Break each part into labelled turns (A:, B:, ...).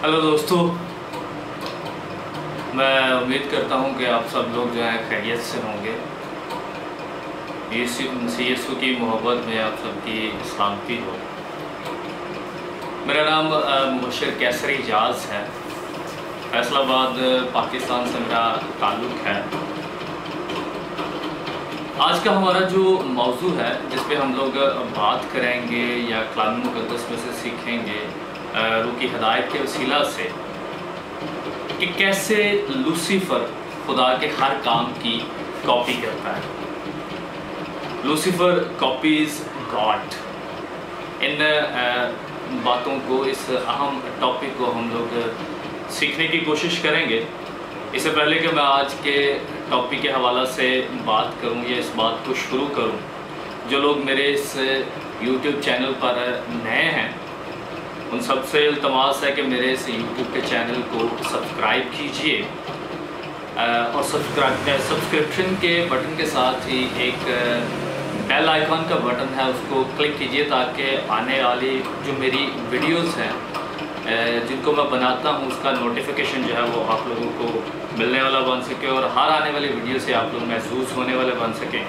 A: Hello दोस्तों, मैं उम्मीद करता हूं कि आप सब लोग जो हैं खैरियत से होंगे। यीशु की मोहब्बत में आप सबकी सलामती हो। मेरा नाम मुबशर कैसरी एजाज है। फैसलाबाद पाकिस्तान से मेरा ताल्लुक़ है। आज का हमारा जो मौजू है जिस पे हम लोग बात करेंगे या कलाम मुक़द्दस में से सीखेंगे रूह की हिदायत के वसीला से कि कैसे लूसीफर खुदा के हर काम की कॉपी करता है। Lucifer copies God. इन बातों को, इस अहम टॉपिक को हम लोग सीखने की कोशिश करेंगे। इससे पहले कि मैं आज के टॉपिक के हवाला से बात करूं या इस बात को शुरू करूं, जो लोग मेरे इस YouTube चैनल पर नए हैं उन सबसे इल्तमास है कि मेरे इस YouTube के चैनल को सब्सक्राइब कीजिए और सब्सक्रिप्शन के बटन के साथ ही एक बेल आइकॉन का बटन है, उसको क्लिक कीजिए ताकि आने वाली जो मेरी वीडियोस हैं जिनको मैं बनाता हूं उसका नोटिफिकेशन जो है वो आप लोगों को मिलने वाला बन सके और हर आने वाली वीडियो से आप लोग महसूस होने वाले बन सकें।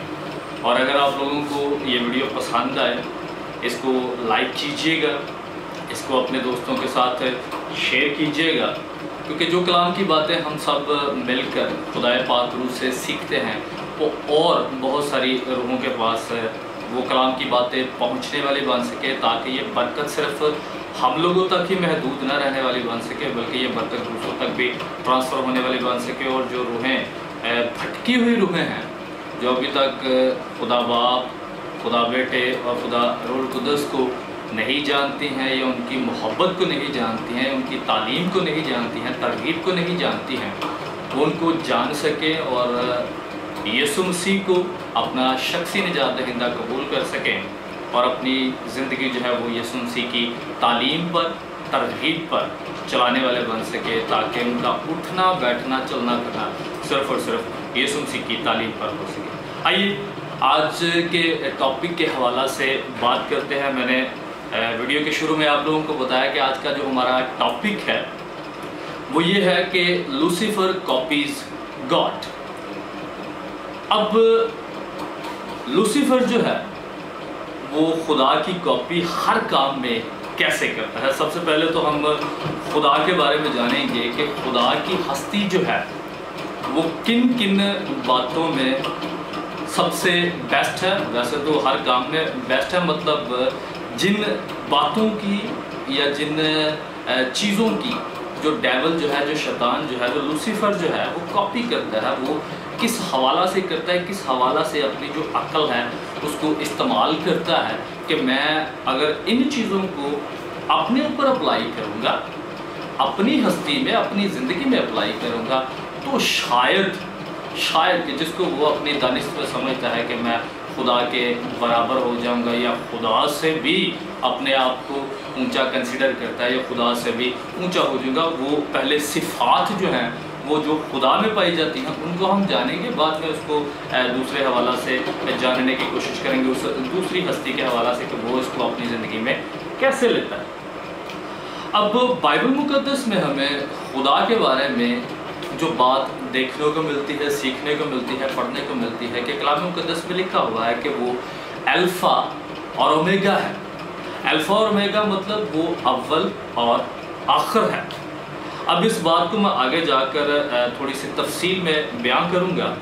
A: और अगर आप लोगों को ये वीडियो पसंद आए, इसको लाइक कीजिएगा, इसको अपने दोस्तों के साथ शेयर कीजिएगा, क्योंकि जो कलाम की बातें हम सब मिलकर खुदाए पाक रूह से सीखते हैं वो और बहुत सारी रूहों के पास वो कलाम की बातें पहुंचने वाली बन सके, ताकि ये बरकत सिर्फ हम लोगों तक ही महदूद न रहने वाली बन सके बल्कि ये बरकत दूसरों तक भी ट्रांसफ़र होने वाली बन सके। और जो रूहें भटकी हुई रूहें हैं जो अभी तक खुदा बाप, खुदा बेटे और खुदा रूह कुद्दस को नहीं जानती हैं या उनकी मोहब्बत को नहीं जानती हैं, उनकी तालीम को नहीं जानती हैं, तरगीब को नहीं जानती हैं, वो उनको जान सकें और यीशु मसीह को अपना शख्सी निजात दहिंदा कबूल कर सकें और अपनी ज़िंदगी जो है वो यीशु मसीह की तालीम पर, तरगीब पर चलाने वाले बन सके, ताकि उनका उठना बैठना चलना करना सिर्फ़ और सिर्फ यीशु मसीह की तालीम पर हो सके। आइए आज के टॉपिक के हवाला से बात करते हैं। मैंने वीडियो के शुरू में आप लोगों को बताया कि आज का जो हमारा टॉपिक है वो ये है कि लूसीफर कॉपीज गॉड। अब लूसीफर जो है वो खुदा की कॉपी हर काम में कैसे करता है। सबसे पहले तो हम खुदा के बारे में जानेंगे कि खुदा की हस्ती जो है वो किन किन बातों में सबसे बेस्ट है। वैसे तो हर काम में बेस्ट है, मतलब जिन बातों की या जिन चीज़ों की जो डेविल जो है, जो शैतान जो है, जो लूसीफर जो है वो कॉपी करता है, वो किस हवाला से करता है, किस हवाला से अपनी जो अक्ल है उसको इस्तेमाल करता है कि मैं अगर इन चीज़ों को अपने ऊपर अप्लाई करूँगा, अपनी हस्ती में, अपनी ज़िंदगी में अप्लाई करूँगा तो शायद कि जिसको वो अपनी दानिश में समझता है कि मैं खुदा के बराबर हो जाऊंगा या खुदा से भी अपने आप को ऊंचा कंसीडर करता है या खुदा से भी ऊंचा हो जाऊंगा, वो पहले सिफात जो हैं वो जो खुदा में पाई जाती हैं उनको हम जानेंगे, बाद में उसको दूसरे हवाला से जानने की कोशिश करेंगे, उस दूसरी हस्ती के हवाला से कि वो इसको अपनी ज़िंदगी में कैसे लेता है। अब बाइबल मुक़द्दस में हमें खुदा के बारे में जो बात देखने को मिलती है, सीखने को मिलती है, पढ़ने को मिलती है कि कलाम मुक़द्दस में लिखा हुआ है कि वो अल्फ़ा और ओमेगा है। अल्फ़ा और ओमेगा मतलब वो अव्वल और आखिर है। अब इस बात को मैं आगे जाकर थोड़ी सी तफसील में बयान करूँगा।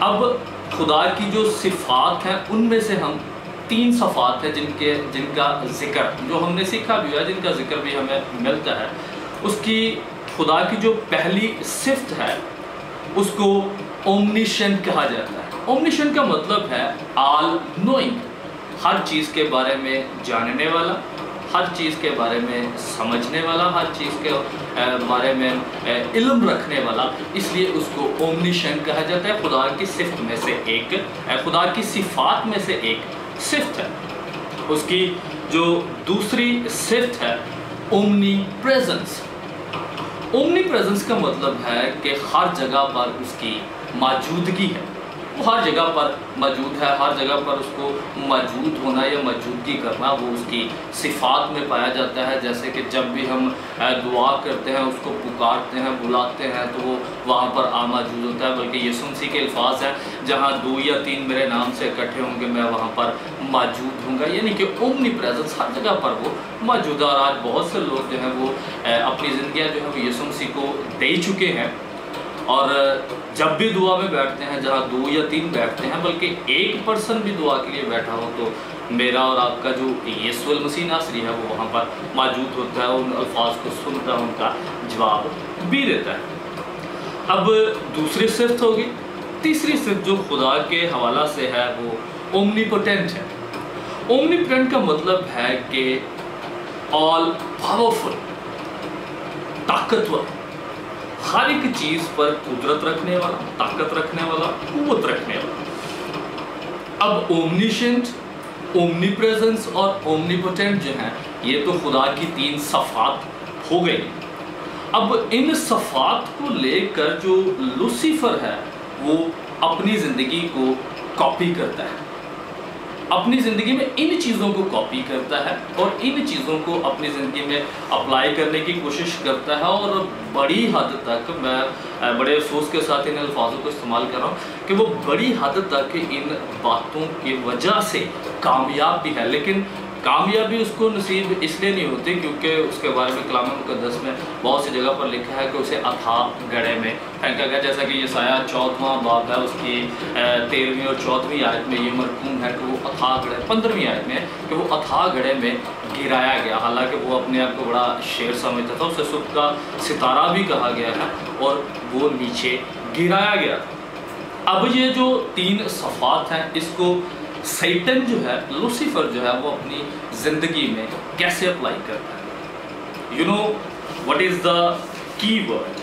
A: अब खुदा की जो सिफ़ात हैं उनमें से हम 3 सफ़ात हैं जिनका ज़िक्र जो हमने सीखा भी है, जिनका ज़िक्र भी हमें मिलता है। उसकी खुदा की जो पहली सिफ्त है उसको ओमनिशेंट कहा जाता है। ओमनिशेंट का मतलब है ऑल नोइंग, हर चीज़ के बारे में जानने वाला, हर चीज़ के बारे में समझने वाला, हर चीज़ के बारे में इल्म रखने वाला, इसलिए उसको ओमनिशेंट कहा जाता है। खुदा की सिफ्त में से एक, खुदा की सिफात में से एक सिफ्त है। उसकी जो दूसरी सिफ्त है ओमनी प्रेजेंस। ओमनी प्रेजेंस का मतलब है कि हर जगह पर उसकी मौजूदगी है। वो हर जगह पर मौजूद है, हर जगह पर उसको मौजूद होना या मौजूदगी करना वो उसकी सिफ़ात में पाया जाता है। जैसे कि जब भी हम दुआ करते हैं, उसको पुकारते हैं, बुलाते हैं, तो वो वहाँ पर मौजूद होता है। बल्कि यीशु मसीह के अल्फाज हैं, जहाँ 2 या 3 मेरे नाम से इकट्ठे होंगे मैं वहाँ पर मौजूद होऊंगा, यानी कि ओमनी प्रेजेंस हर जगह पर वो मौजूद है। और आज बहुत से लोग जो हैं वो अपनी ज़िंदगियाँ जो है वो यीशु मसीह को दे चुके हैं, और जब भी दुआ में बैठते हैं, जहाँ 2 या 3 बैठते हैं, बल्कि एक पर्सन भी दुआ के लिए बैठा हो तो मेरा और आपका जो यीशु मसीह नासरी है वो वहाँ पर मौजूद होता है, उन अल्फाज को सुनता है, उनका जवाब भी देता है। अब दूसरी सिफ्त होगी। तीसरी सिफ्त जो खुदा के हवाला से है वो ओमनीपोटेंट है। ओमनीपोटेंट का मतलब है कि ऑल पावरफुल, ताकतवर, हर एक चीज़ पर कुदरत रखने वाला, ताकत रखने वाला, कुव्वत रखने वाला। अब ओमनिशेंट, ओमनीप्रेजेंस और ओमनीपोटेंट जो हैं ये तो खुदा की 3 सफ़ात हो गई। अब इन सफ़ात को लेकर जो लूसीफर है वो अपनी ज़िंदगी को कॉपी करता है, अपनी ज़िंदगी में इन चीज़ों को कॉपी करता है और इन चीज़ों को अपनी ज़िंदगी में अप्लाई करने की कोशिश करता है। और बड़ी हद तक, मैं बड़े अफसोस के साथ इन अल्फाजों को इस्तेमाल कर रहा हूँ कि वो बड़ी हद तक इन बातों की वजह से कामयाब भी है। लेकिन कामयाबी उसको नसीब इसलिए नहीं होती क्योंकि उसके बारे में कलाम मुक़द्दस में बहुत सी जगह पर लिखा है कि उसे अथाह गड्ढे में फेंका गया। जैसा कि यसाया 4वां बाब है, उसकी 13वीं और 14वीं आयत में ये मरकूम है कि वो अथाह गड्ढे, 15वीं आयत में कि वो अथाह गड्ढे में गिराया गया। हालांकि वो अपने आप को बड़ा शेर समझता था, उसे सुबह का सितारा भी कहा गया है, और वो नीचे गिराया गया था। अब ये जो 3 सफ़ात हैं इसको सैटन जो है, लूसीफर जो है, वो अपनी ज़िंदगी में कैसे अप्लाई करता है। You know what is the keyword.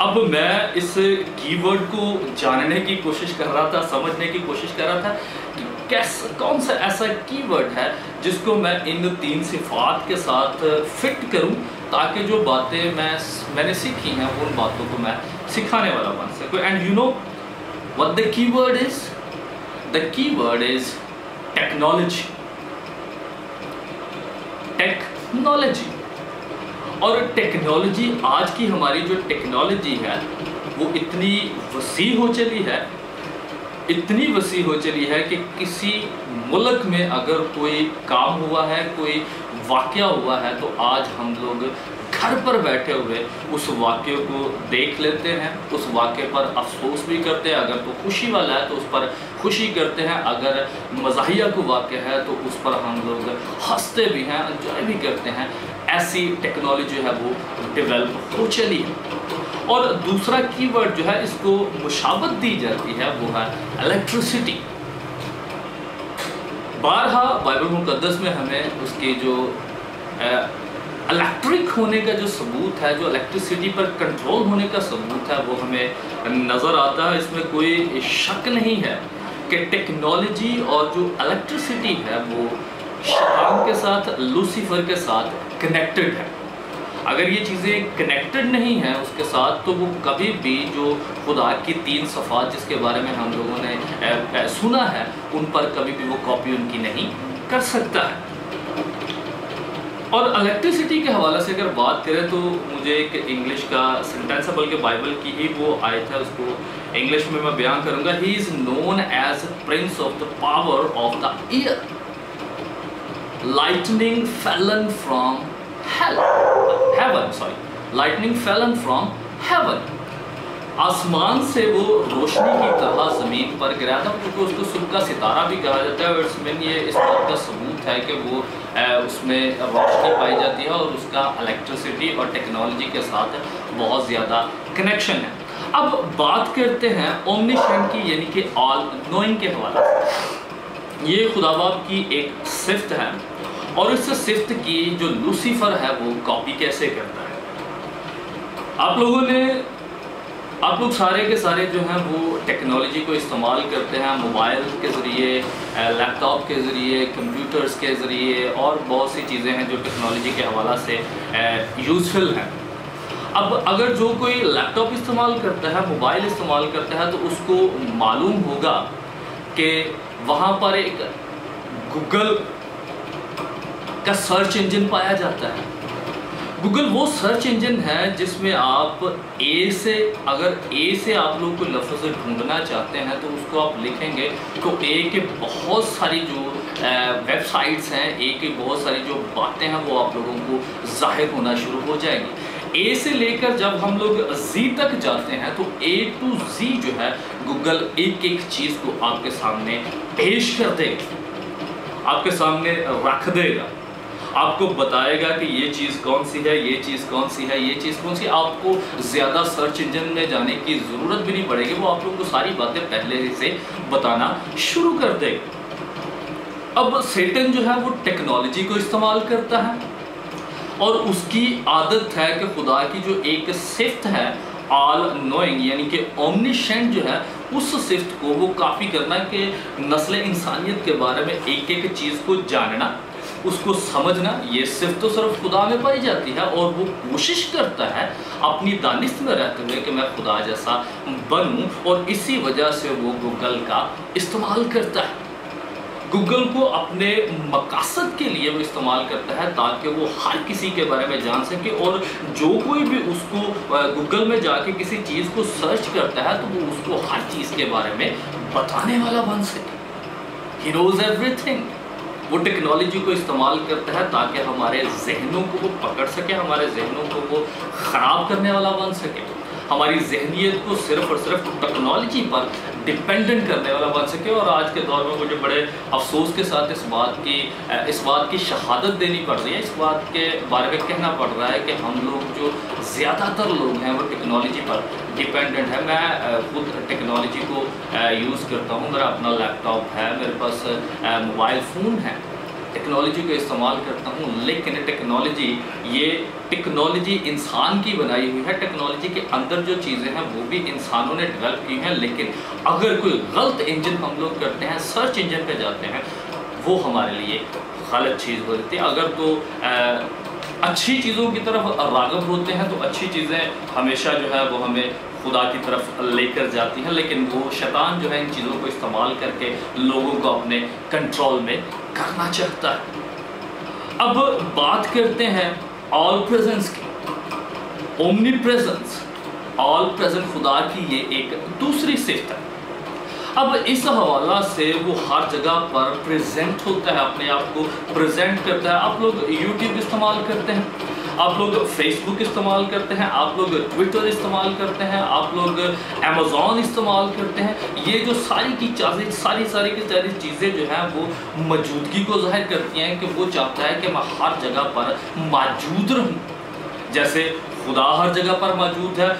A: अब मैं इस कीवर्ड को जानने की कोशिश कर रहा था, समझने की कोशिश कर रहा था कि कैसे, कौन सा ऐसा कीवर्ड है जिसको मैं इन 3 सिफ़ात के साथ फिट करूं ताकि जो बातें मैंने सीखी हैं उन बातों को मैं सिखाने वाला बन सकूं। And you know what the keyword is? The keyword is technology. Technology. और टेक्नोलॉजी, आज की हमारी जो टेक्नोलॉजी है वो इतनी वसी हो चली है, इतनी वसी हो चली है कि किसी मुल्क में अगर कोई काम हुआ है, कोई वाक़या हुआ है, तो आज हम लोग घर पर बैठे हुए उस वाक़े को देख लेते हैं, उस वाक़े पर अफसोस भी करते हैं। अगर तो खुशी वाला है तो उस पर खुशी करते हैं, अगर मज़ाहिया को वाक़या है तो उस पर हम लोग हंसते भी हैं, एंजॉय भी करते हैं। ऐसी टेक्नोलॉजी है वो डेवलप हो चली है। और दूसरा कीवर्ड जो है इसको मुशाबत दी जाती है वो है इलेक्ट्रिसिटी। बारहा बाइबल मुक़द्दस में हमें उसके जो इलेक्ट्रिक होने का जो सबूत है, जो इलेक्ट्रिसिटी पर कंट्रोल होने का सबूत है, वो हमें नज़र आता है। इसमें कोई शक नहीं है कि टेक्नोलॉजी और जो इलेक्ट्रिसिटी है वो शैतान के साथ, लूसीफर के साथ कनेक्टेड है। अगर ये चीज़ें कनेक्टेड नहीं हैं उसके साथ तो वो कभी भी जो खुदा की 3 सफ़ात जिसके बारे में हम लोगों ने सुना है उन पर कभी भी वो कॉपी उनकी नहीं कर सकता है। और इलेक्ट्रिसिटी के हवाले से अगर बात करें तो मुझे एक इंग्लिश का सेंटेंस है, बल्कि बाइबल की ही वो आयत है, उसको इंग्लिश में मैं बयान करूंगा। He is known as prince of the power of the air, lightning fallen from heaven, lightning fallen from heaven. आसमान से वो रोशनी की तरह ज़मीन पर गिरा था, क्योंकि उसको सुबह का सितारा भी कहा जाता है। और इसमें ये इस बात का सबूत है कि वो उसमें रोशनी पाई जाती है और उसका इलेक्ट्रिसिटी और टेक्नोलॉजी के साथ बहुत ज़्यादा कनेक्शन है। अब बात करते हैं ओमनिशेंट की, यानी कि ऑल नोइंग के हवाले से। ये खुदाबाब की एक सिफ्त है और इस सिफ्त की जो लूसीफर है वो कॉपी कैसे करता है। आप लोग सारे के सारे जो हैं वो टेक्नोलॉजी को इस्तेमाल करते हैं, मोबाइल के ज़रिए, लैपटॉप के ज़रिए, कंप्यूटर्स के ज़रिए, और बहुत सी चीज़ें हैं जो टेक्नोलॉजी के हवाला से यूज़फुल हैं। अब अगर जो कोई लैपटॉप इस्तेमाल करता है, मोबाइल इस्तेमाल करता है, तो उसको मालूम होगा कि वहाँ पर एक गूगल का सर्च इंजन पाया जाता है। गूगल वो सर्च इंजन है जिसमें आप अगर ए से आप लोग कोई लफ्ज़ ढूंढना चाहते हैं तो उसको आप लिखेंगे तो ए के बहुत सारी जो वेबसाइट्स हैं, ए की बहुत सारी जो बातें हैं वो आप लोगों को ज़ाहिर होना शुरू हो जाएंगी। ए से लेकर जब हम लोग जी तक जाते हैं तो ए टू जी जो है गूगल एक एक चीज़ को आपके सामने पेश कर देगा, आपके सामने रख देगा, आपको बताएगा कि ये चीज़ कौन सी है, ये चीज़ कौन सी है, ये चीज़ कौन सी। आपको ज़्यादा सर्च इंजन में जाने की ज़रूरत भी नहीं पड़ेगी, वो आप लोगों को सारी बातें पहले से बताना शुरू कर देगा। अब सैटन जो है वो टेक्नोलॉजी को इस्तेमाल करता है और उसकी आदत है कि खुदा की जो एक सिफ्त है ऑल नोइंग यानी कि ओमनिशेंट जो है, उस सिफ्त को वो काफ़ी करना कि नस्ल इंसानियत के बारे में एक एक चीज़ को जानना, उसको समझना, ये सिर्फ तो सिर्फ खुदा में पाई जाती है। और वो कोशिश करता है अपनी दानिश में रहते हुए कि मैं खुदा जैसा बनूं, और इसी वजह से वो गूगल का इस्तेमाल करता है। गूगल को अपने मकसद के लिए वो इस्तेमाल करता है ताकि वो हर किसी के बारे में जान सके, और जो कोई भी उसको गूगल में जाके किसी चीज़ को सर्च करता है तो वो उसको हर चीज़ के बारे में बताने वाला बन सके। He knows everything. वो टेक्नोलॉजी को इस्तेमाल करता है ताकि हमारे जहनों को वो पकड़ सके, हमारे जहनों को वो ख़राब करने वाला बन सके, हमारी जहनीत को सिर्फ और सिर्फ टेक्नोलॉजी पर डिपेंडेंट करने वाला बन सके। और आज के दौर में मुझे बड़े अफसोस के साथ इस बात की शहादत देनी पड़ रही है, इस बात के बारे में कहना पड़ रहा है कि हम लोग जो ज़्यादातर लोग हैं वो टेक्नोलॉजी पर डिपेंडेंट है। मैं खुद टेक्नोलॉजी को यूज़ करता हूँ, मेरा अपना लैपटॉप है, मेरे पास मोबाइल फ़ोन है, टेक्नोलॉजी का इस्तेमाल करता हूँ। लेकिन टेक्नोलॉजी इंसान की बनाई हुई है, टेक्नोलॉजी के अंदर जो चीज़ें हैं वो भी इंसानों ने डेवलप की हैं। लेकिन अगर कोई गलत इंजन हम लोग करते हैं, सर्च इंजन पे जाते हैं, वो हमारे लिए गलत चीज़ हो जाती है। अगर तो अच्छी चीज़ों की तरफ राग़िब होते हैं तो अच्छी चीज़ें हमेशा जो है वो हमें खुदा की तरफ लेकर जाती हैं, लेकिन वो शैतान जो है इन चीज़ों को इस्तेमाल करके लोगों को अपने कंट्रोल में करना चाहता है। अब बात करते हैं ऑल प्रेजेंस की। ओमनी प्रेजेंस, ऑल प्रेजेंट खुदा की ये एक दूसरी सिफ्त है। अब इस हवाला से वो हर जगह पर प्रेजेंट होता है, अपने आप को प्रेजेंट करता है। आप लोग यूट्यूब इस्तेमाल करते हैं, आप लोग फेसबुक इस्तेमाल करते हैं, आप लोग ट्विटर इस्तेमाल करते हैं, आप लोग अमेज़ॉन इस्तेमाल करते हैं। ये जो सारी की चीज़ें जो हैं वो मौजूदगी को ज़ाहिर करती हैं कि वो चाहता है कि मैं हर जगह पर मौजूद रहूँ। जैसे खुदा हर जगह पर मौजूद है,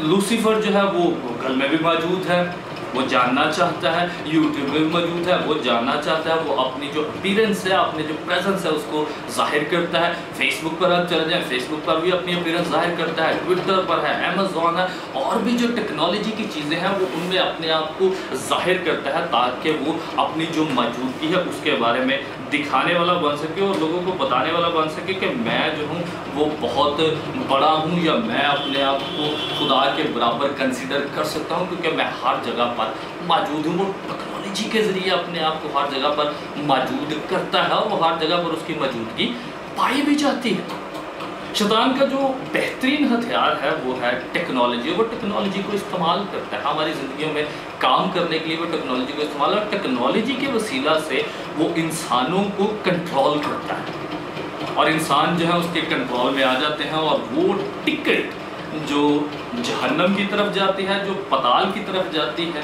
A: लूसीफर जो है वो गूगल में भी मौजूद है, वो जानना चाहता है, यूट्यूब में भी मौजूद है, वो जानना चाहता है, वो अपनी जो अपीयरेंस है, अपने जो प्रेजेंस है उसको जाहिर करता है। फेसबुक पर आप चले जाएं, फेसबुक पर भी अपनी अपीयरेंस जाहिर करता है, ट्विटर पर है, अमेज़ॉन है, और भी जो टेक्नोलॉजी की चीज़ें हैं वो उनमें अपने आप को जाहिर करता है ताकि वो अपनी जो मौजूदगी है उसके बारे में दिखाने वाला बन सके और लोगों को बताने वाला बन सके कि मैं जो हूँ वो बहुत बड़ा हूँ, या मैं अपने आप को खुदा के बराबर कंसीडर कर सकता हूँ क्योंकि मैं हर जगह पर मौजूद हूँ। वो टेक्नोलॉजी के ज़रिए अपने आप को हर जगह पर मौजूद करता है और वो हर जगह पर उसकी मौजूदगी पाई भी जाती है। शैतान का जो बेहतरीन हथियार है वो है टेक्नोलॉजी। वो टेक्नोलॉजी को इस्तेमाल करता है हमारी ज़िंदगियों में काम करने के लिए, वो टेक्नोलॉजी को इस्तेमाल, और टेक्नोलॉजी के वसीला से वो इंसानों को कंट्रोल करता है और इंसान जो है उसके कंट्रोल में आ जाते हैं। और वो टिकट जो जहन्नम की तरफ जाती है, जो पताल की तरफ जाती है,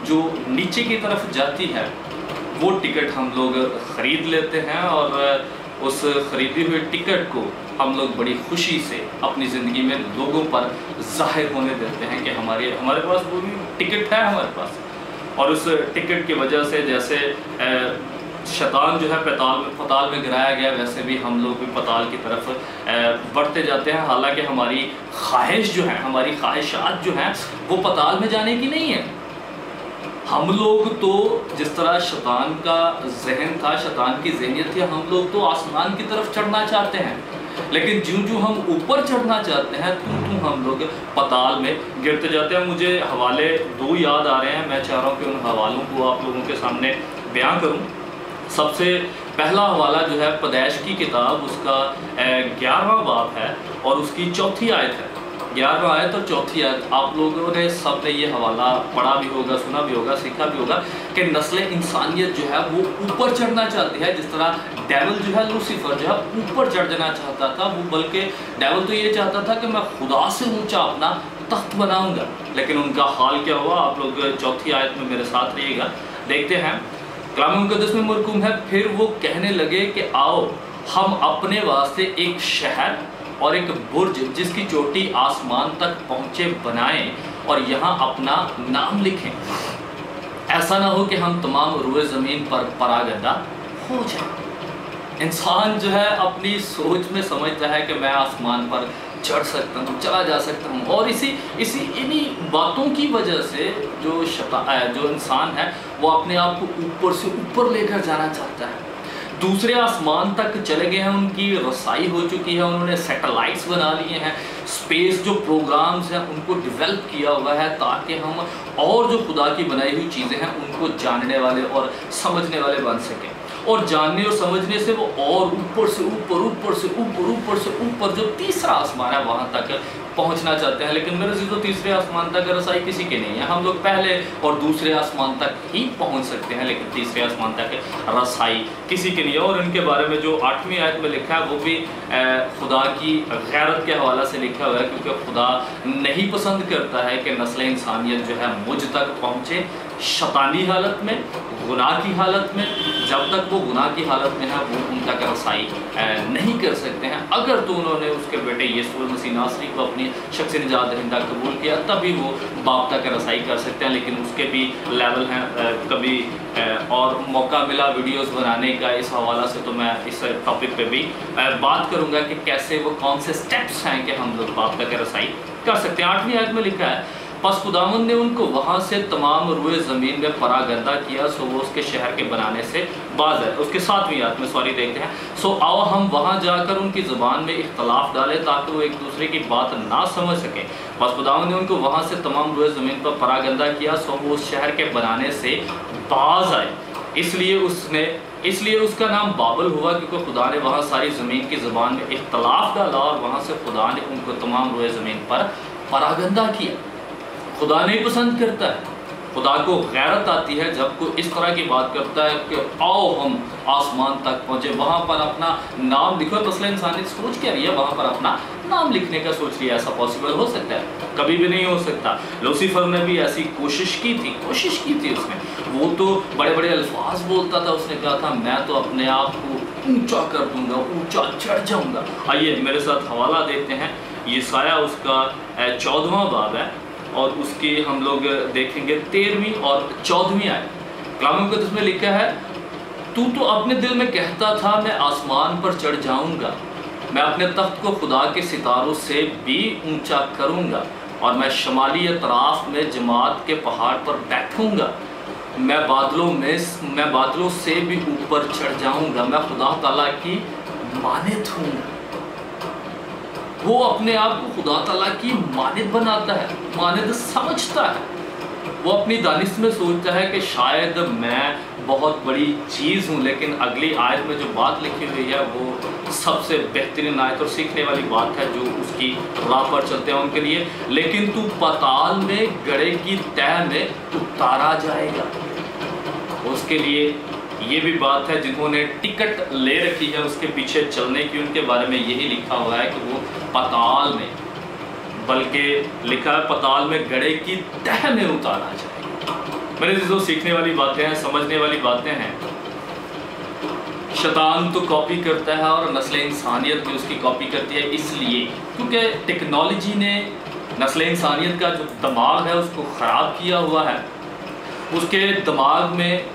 A: जो नीचे की तरफ जाती है, वो टिकट हम लोग ख़रीद लेते हैं और उस ख़रीदी हुई टिकट को हम लोग बड़ी खुशी से अपनी ज़िंदगी में लोगों पर ज़ाहिर होने देते हैं कि हमारे पास वो भी टिकट है हमारे पास। और उस टिकट की वजह से जैसे शैतान जो है पताल में गिराया गया, वैसे भी हम लोग भी पताल की तरफ बढ़ते जाते हैं। हालांकि हमारी ख्वाहिश जो है, हमारी ख्वाहिशात जो हैं वो पताल में जाने की नहीं है। हम लोग तो जिस तरह शैतान का जहन था, शैतान की ज़हनियत थी, हम लोग तो आसमान की तरफ चढ़ना चाहते हैं। लेकिन ज्यों हम ऊपर चढ़ना चाहते हैं त्यों हम लोग पताल में गिरते जाते हैं। मुझे हवाले 2 याद आ रहे हैं, मैं चाह रहा हूँ कि उन हवालों को आप लोगों के सामने बयां करूँ। सबसे पहला हवाला जो है पैदाइश की किताब, उसका 11वां बाब है और उसकी 4थी आयत है। 11वां आयत और 4थी आयत, आप लोगों ने सब ने ये हवाला पढ़ा भी होगा, सुना भी होगा, सीखा भी होगा कि नस्ल इंसानियत जो है वो ऊपर चढ़ना चाहती है। जिस तरह डेविल जो है, लूसीफर जो है ऊपर चढ़ जाना चाहता था, वो बल्कि डेविल तो ये चाहता था कि मैं खुदा से ऊंचा अपना तख्त बनाऊंगा। लेकिन उनका हाल क्या हुआ, आप लोग 4थी आयत में मेरे साथ रहिएगा, देखते हैं। कलाम मुक़द्दस में मरकूम है, फिर वो कहने लगे कि आओ हम अपने वास्ते एक शहर और एक बुर्ज जिसकी चोटी आसमान तक पहुँचे बनाएं और यहाँ अपना नाम लिखें। ऐसा ना हो कि हम तमाम रुए ज़मीन पर परागंदा हो जाए। इंसान जो है अपनी सोच में समझता है कि मैं आसमान पर चढ़ सकता हूँ, चला जा सकता हूँ, और इन्हीं बातों की वजह से जो इंसान है वो अपने आप को ऊपर से ऊपर लेकर जाना चाहता है। दूसरे आसमान तक चले गए हैं, उनकी रसाई हो चुकी है, उन्होंने सैटेलाइट्स बना लिए हैं, स्पेस जो प्रोग्राम्स हैं उनको डेवलप किया हुआ है ताकि हम और जो खुदा की बनाई हुई चीज़ें हैं उनको जानने वाले और समझने वाले बन सकें। और जानने और समझने से वो और ऊपर से ऊपर जो तीसरा आसमान है वहाँ तक पहुँचना चाहते हैं। लेकिन मेरे से तो तीसरे आसमान तक रसाई किसी के नहीं है। हम लोग पहले और दूसरे आसमान तक ही पहुँच सकते हैं, लेकिन तीसरे आसमान तक रसाई किसी के नहीं है। और इनके बारे में जो 8वीं आयत में लिखा है वो भी खुदा की गैरत के हवाला से लिखा हुआ है, क्योंकि खुदा नहीं पसंद करता है कि नस्ल इंसानियत जो है मुझ तक पहुँचे शैतानी हालत में, गुनाह की हालत में। जब तक वो गुनाह की हालत में है वो उन तक रसाई नहीं कर सकते हैं। अगर तो उन्होंने उसके बेटे यीशु मसीह नासरी को अपनी शख्स निजात दहिंदा कबूल किया तभी वो बाप तक रसाई कर सकते हैं, लेकिन उसके भी लेवल हैं। कभी और मौका मिला वीडियोस बनाने का इस हवाला से तो मैं इस टॉपिक पे भी बात करूँगा कि कैसे वो कौन से स्टेप्स हैं कि हम लोग बाप तक रसाई कर सकते हैं। 8वीं आयत में लिखा है, बस खुदावंद ने उनको वहाँ से तमाम रुए ज़मीन में परागंदा किया, सो वो उसके शहर के बनाने से बाज है। उसके 7वीं आयत में देखते हैं, सो आओ हम वहाँ जाकर उनकी ज़ुबान में इख्तलाफ डालें ताकि वो एक दूसरे की बात ना समझ सकें। बस खुदावंद ने उनको वहाँ से तमाम रुए ज़मीन पर परागंदा किया, सो वो उस शहर के बनाने से बाज आए। इसलिए उसका नाम बाबल हुआ, क्योंकि खुदा ने वहाँ सारी ज़मीन की ज़ुबान में इख्तलाफ डाला और वहाँ से खुदा ने उनको तमाम रुए ज़मीन पर परागंदा किया। खुदा नहीं पसंद करता है, खुदा को गैरत आती है जब कोई इस तरह की बात करता है कि आओ हम आसमान तक पहुँचे, वहाँ पर अपना नाम लिखो। नस्ल इंसानियत सोच क्या रही है, वहाँ पर अपना नाम लिखने का सोच रही है। ऐसा पॉसिबल हो सकता है? कभी भी नहीं हो सकता। लूसीफर ने भी ऐसी कोशिश की थी उसने। वो तो बड़े बड़े अल्फाज बोलता था, उसने कहा था मैं तो अपने आप को ऊंचा कर दूंगा, ऊंचा चढ़ जाऊंगा। आइए मेरे साथ हवाला देते हैं, यशायाह उसका 14वां बाब है और उसकी हम लोग देखेंगे 13वीं और 14वीं आयत। कलाम मुक़द्दस में लिखा है, तू तो अपने दिल में कहता था मैं आसमान पर चढ़ जाऊंगा, मैं अपने तख्त को खुदा के सितारों से भी ऊंचा करूंगा और मैं शमाली अतराफ में जमात के पहाड़ पर बैठूंगा। मैं बादलों से भी ऊपर चढ़ जाऊंगा, मैं खुदा ताला की मानित हूँ। वो अपने आप को खुदा ताला की मानित बनाता है, मानित समझता है। वो अपनी दानिश में सोचता है कि शायद मैं बहुत बड़ी चीज़ हूँ, लेकिन अगली आयत में जो बात लिखी हुई है वो सबसे बेहतरीन आयत और सीखने वाली बात है जो उसकी राह पर चलते हैं उनके लिए। लेकिन तू पाताल में गड़े की तह में उतारा जाएगा। उसके लिए ये भी बात है, जिन्होंने टिकट ले रखी है उसके पीछे चलने की, उनके बारे में यही लिखा हुआ है कि वो पाताल में, बल्कि लिखा है पाताल में गड़े की तह में उतारा जाएगा। मेरे जो सीखने वाली बातें हैं, समझने वाली बातें हैं। शैतान तो कॉपी करता है और नस्ल इंसानियत भी उसकी कॉपी करती है, इसलिए क्योंकि टेक्नोलॉजी ने नस्ल इंसानियत का जो दिमाग है उसको ख़राब किया हुआ है। उसके दिमाग में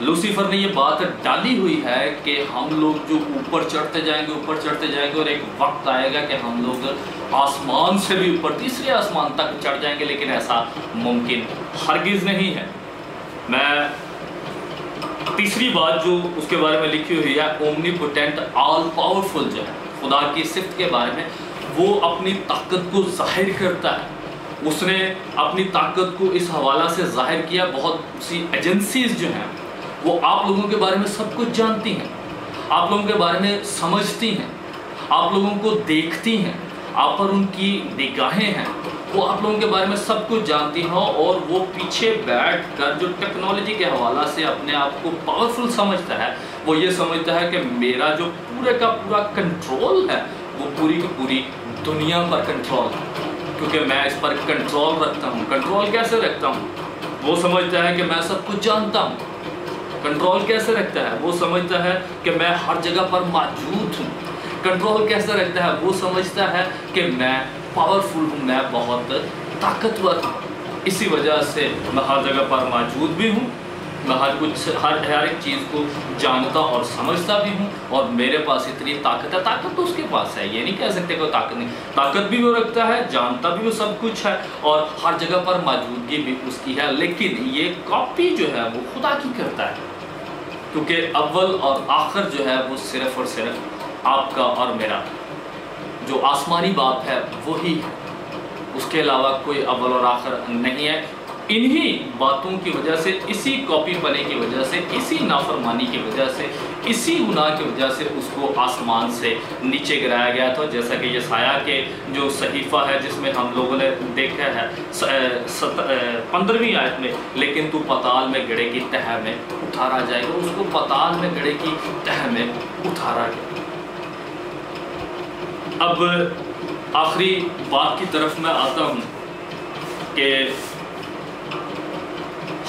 A: लूसीफर ने ये बात डाली हुई है कि हम लोग जो ऊपर चढ़ते जाएंगे और एक वक्त आएगा कि हम लोग आसमान से भी ऊपर तीसरे आसमान तक चढ़ जाएंगे, लेकिन ऐसा मुमकिन हरगिज़ नहीं है। मैं तीसरी बात जो उसके बारे में लिखी हुई है, ओमनीपोटेंट ऑल पावरफुल जो है, खुदा की सिफ्त के बारे में, वो अपनी ताकत को जाहिर करता है। उसने अपनी ताकत को इस हवाला से जाहिर किया, बहुत सी एजेंसीज जो हैं वो आप लोगों के बारे में सब कुछ जानती हैं, आप लोगों के बारे में समझती हैं, आप लोगों को देखती हैं, आप पर उनकी निगाहें हैं, वो आप लोगों के बारे में सब कुछ जानती हैं। और वो पीछे बैठकर जो टेक्नोलॉजी के हवाला से अपने आप को पावरफुल समझता है, वो ये समझता है कि मेरा जो पूरे का पूरा कंट्रोल है वो पूरी की पूरी दुनिया पर कंट्रोल है, क्योंकि मैं इस पर कंट्रोल रखता हूँ। कंट्रोल कैसे रखता हूँ? वो समझता है कि मैं सब कुछ जानता हूँ। कंट्रोल कैसे रखता है? वो समझता है कि मैं हर जगह पर मौजूद हूँ। कंट्रोल कैसे रखता है? वो समझता है कि मैं पावरफुल हूँ, मैं बहुत ताकतवर हूँ। इसी वजह से मैं हर जगह पर मौजूद भी हूँ, मैं हर एक चीज़ को जानता और समझता भी हूँ, और मेरे पास इतनी ताकत है। ताकत तो उसके पास है, ये नहीं कह सकते कोई ताकत नहीं। ताकत भी वो रखता है, जानता भी वो सब कुछ है, और हर जगह पर मौजूदगी भी उसकी है। लेकिन ये कॉपी जो है वो खुदा की करता है, क्योंकि अव्वल और आखिर जो है वो सिर्फ और सिर्फ आपका और मेरा जो आसमानी बाप है वही है, उसके अलावा कोई अव्वल और आखिर नहीं है। इन्हीं बातों की वजह से, इसी कॉपी बने की वजह से, इसी नाफरमानी की वजह से, इसी गुनाह की वजह से उसको आसमान से नीचे गिराया गया था। जैसा कि यसाया के जो सहीफ़ा है जिसमें हम लोगों ने देखा है 15वीं आयत में, लेकिन तू पताल में गड्ढे की तह में उतारा जाएगा, उसको पताल में गड्ढे की तह में उतारा गया। अब आखिरी बात की तरफ मैं आता हूँ कि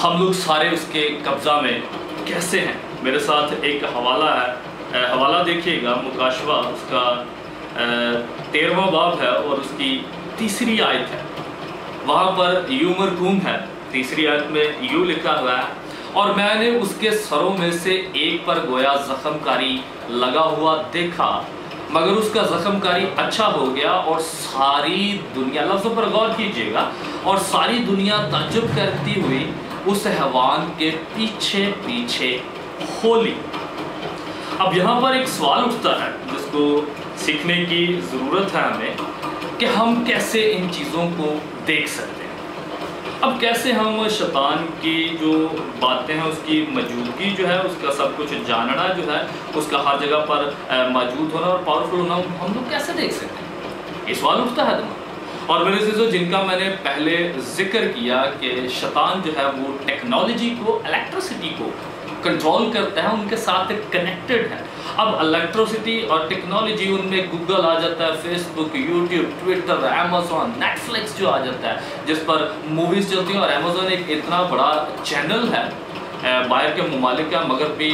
A: हम लोग सारे उसके कब्ज़ा में कैसे हैं। मेरे साथ एक हवाला है, हवाला देखिएगा, मुकाशवा उसका 13वां बाब है और उसकी 3री आयत है। वहाँ पर यू मरकूम है, 3री आयत में यू लिखा हुआ है, और मैंने उसके सरों में से एक पर गोया जख्मकारी लगा हुआ देखा, मगर उसका जख्मकारी अच्छा हो गया, और सारी दुनिया, लफ्ज़ों पर गौर कीजिएगा, और सारी दुनिया ताज्जुब करती हुई उस हैवान के पीछे पीछे होली। अब यहाँ पर एक सवाल उठता है जिसको सीखने की ज़रूरत है हमें, कि हम कैसे इन चीज़ों को देख सकते हैं। अब कैसे हम शैतान की जो बातें हैं, उसकी मौजूदगी जो है, उसका सब कुछ जानना जो है, उसका हर जगह पर मौजूद होना और पावरफुल होना हम लोग कैसे देख सकते हैं? ये सवाल उठता है दिमाग। और मेरे चीज़ों जिनका मैंने पहले जिक्र किया कि शैतान जो है वो टेक्नोलॉजी को, इलेक्ट्रिसिटी को कंट्रोल करता है, उनके साथ कनेक्टेड है। अब इलेक्ट्रिसिटी और टेक्नोलॉजी, उनमें गूगल आ जाता है, Facebook, YouTube, Twitter, Amazon, Netflix जो आ जाता है, जिस पर मूवीज़ चलती हैं। और अमेज़ॉन एक इतना बड़ा चैनल है बाहर के ममालिक का, मगरबी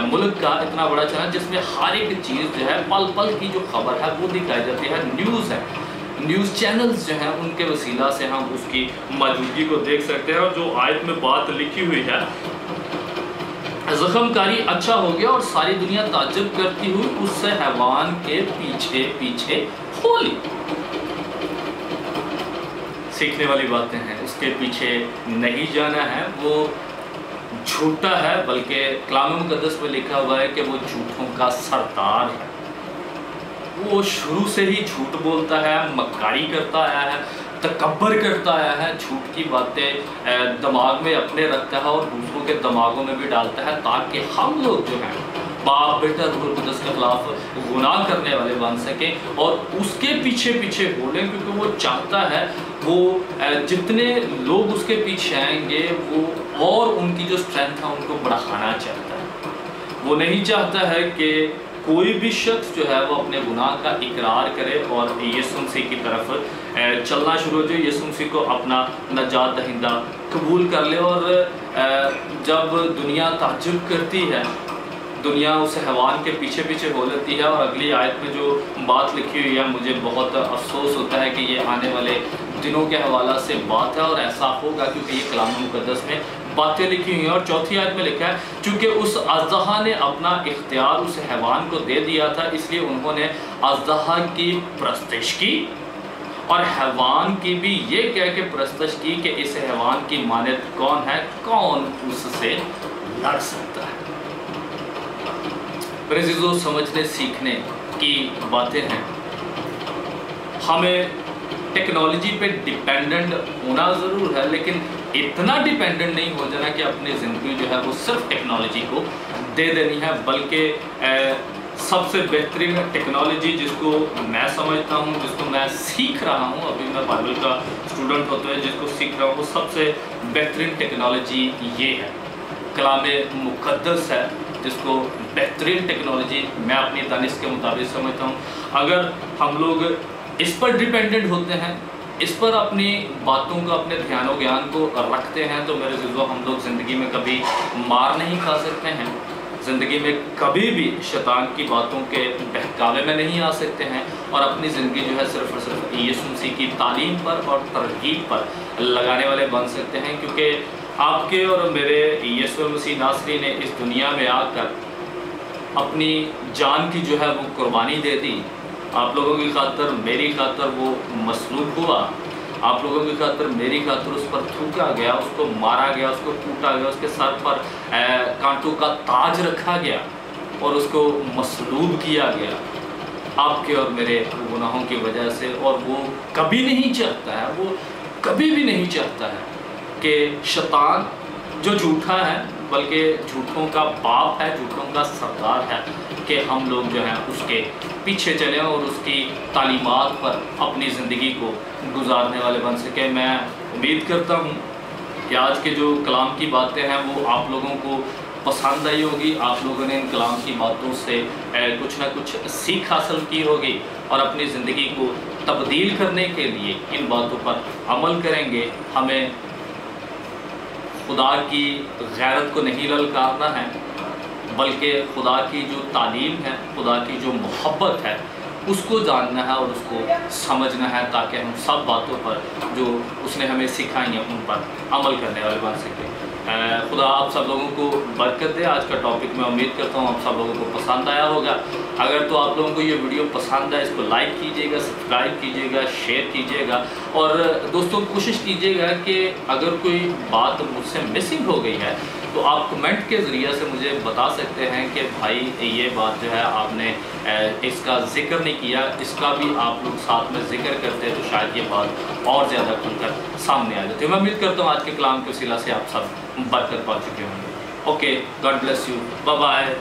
A: मुल्क का इतना बड़ा चैनल, जिसमें हर एक चीज़ जो है, पल पल की जो खबर है वो दिखाई जाती है। न्यूज़ है, न्यूज़ चैनल्स जो हैं उनके वसीला से हम उसकी मौजूदगी को देख सकते हैं। और जो आयत में बात लिखी हुई है, जख्मकारी अच्छा हो गया और सारी दुनिया ताज्जुब करती हुई उस हैवान के पीछे पीछे होली। सीखने वाली बातें हैं, उसके पीछे नहीं जाना है, वो झूठा है, बल्कि कलाम मुकद्दस में लिखा हुआ है कि वो झूठों का सरदार है। वो शुरू से ही झूठ बोलता है, मक्कारी करता आया है, तकब्बर करता आया है, झूठ की बातें दिमाग में अपने रखता है और दूसरों के दिमागों में भी डालता है, ताकि हम लोग जो हैं बाप बेटा रूह कुद्दस के खिलाफ गुनाह करने वाले बन सकें और उसके पीछे पीछे बोलें। क्योंकि वो चाहता है, वो जितने लोग उसके पीछे आएंगे वो और उनकी जो स्ट्रेंथ है उनको बढ़ाना चाहता है। वो नहीं चाहता है कि कोई भी शख्स जो है वो अपने गुनाह का इकरार करे और यीशु मसीह की तरफ चलना शुरू हो जाए, यीशु मसीह को अपना नजात दहिंदा कबूल कर ले। और जब दुनिया ताज्जुब करती है, दुनिया उस हैवान के पीछे पीछे हो लेती है। और अगली आयत में जो बात लिखी हुई है, मुझे बहुत अफसोस होता है कि ये आने वाले दिनों के हवाला से बात है, और ऐसा होगा क्योंकि ये कलाम मुकद्दस में बातें लिखी हुई हैं। और चौथी आयत में लिखा है, चूँकि उस अज़दहा ने अपना इख्तियार उस हैवान को दे दिया था, इसलिए उन्होंने अज़दहा की परस्तिश की और हैवान की भी ये कह के परस्तिश की कि इस हैवान की मानद कौन है, कौन उससे लड़ सकता है। मेरे अज़ीज़ों, समझने सीखने की बातें हैं, हमें टेक्नोलॉजी पे डिपेंडेंट होना ज़रूर है, लेकिन इतना डिपेंडेंट नहीं हो जाना कि अपनी ज़िंदगी जो है वो सिर्फ टेक्नोलॉजी को दे देनी है। बल्कि सबसे बेहतरीन टेक्नोलॉजी जिसको मैं समझता हूँ, जिसको मैं सीख रहा हूँ, अभी मैं बाइबल का स्टूडेंट होते हुए जिसको सीख रहा हूँ, वो सबसे बेहतरीन टेक्नोलॉजी ये है, कलाम मुक़द्दस है, जिसको बेहतरीन टेक्नोलॉजी मैं अपनी दानिश के मुताबिक समझता हूँ। अगर हम लोग इस पर डिपेंडेंट होते हैं, इस पर अपनी बातों को, अपने ध्यान और ज्ञान को रखते हैं, तो मेरे ज़िंदगी हम लोग ज़िंदगी में कभी मार नहीं खा सकते हैं, ज़िंदगी में कभी भी शैतान की बातों के बहकावे में नहीं आ सकते हैं, और अपनी ज़िंदगी जो है सिर्फ और सिर्फ यीशु मसीह की तालीम पर और तरगीब पर लगाने वाले बन सकते हैं। क्योंकि आपके और मेरे यीशु मसीह नासरी ने इस दुनिया में आकर अपनी जान की जो है वो कुर्बानी दे दी। आप लोगों की खातर, मेरी खातर वो मसलूब हुआ, आप लोगों की खातर, मेरी खातर उस पर थूका गया, उसको मारा गया, उसको कूटा गया, उसके सर पर कांटों का ताज रखा गया और उसको मसलूब किया गया आपके और मेरे गुनाहों की वजह से। और वो कभी नहीं चाहता है, वो कभी भी नहीं चाहता है कि शैतान जो झूठा है, बल्कि झूठों का बाप है, झूठों का सरदार है, कि हम लोग जो हैं उसके पीछे चलें और उसकी तालीमात पर अपनी ज़िंदगी को गुजारने वाले बन सकें। मैं उम्मीद करता हूँ कि आज के जो कलाम की बातें हैं वो आप लोगों को पसंद आई होगी, आप लोगों ने इन कलाम की बातों से कुछ ना कुछ सीख हासिल की होगी और अपनी ज़िंदगी को तब्दील करने के लिए इन बातों पर अमल करेंगे। हमें खुदा की गैरत को नहीं ललकारना है, बल्कि खुदा की जो तालीम है, खुदा की जो मोहब्बत है, उसको जानना है और उसको समझना है, ताकि हम सब बातों पर जो उसने हमें सिखाई हैं उन पर अमल करने वाले बन सकें। खुदा आप सब लोगों को बरकत दे। आज का टॉपिक मैं उम्मीद करता हूँ आप सब लोगों को पसंद आया होगा। अगर तो आप लोगों को ये वीडियो पसंद है, इसको लाइक कीजिएगा, सब्सक्राइब कीजिएगा, शेयर कीजिएगा, और दोस्तों कोशिश कीजिएगा कि अगर कोई बात मुझसे मिसिंग हो गई है तो आप कमेंट के ज़रिए से मुझे बता सकते हैं कि भाई ये बात जो है आपने इसका ज़िक्र नहीं किया, इसका भी आप लोग साथ में ज़िक्र करते हैं तो शायद ये बात और ज़्यादा खुलकर सामने आ जाती है। मैं उम्मीद करता हूँ आज के कलाम के वसीला से आप सब बरकत पा चुके होंगे। Okay, God bless you, bye bye.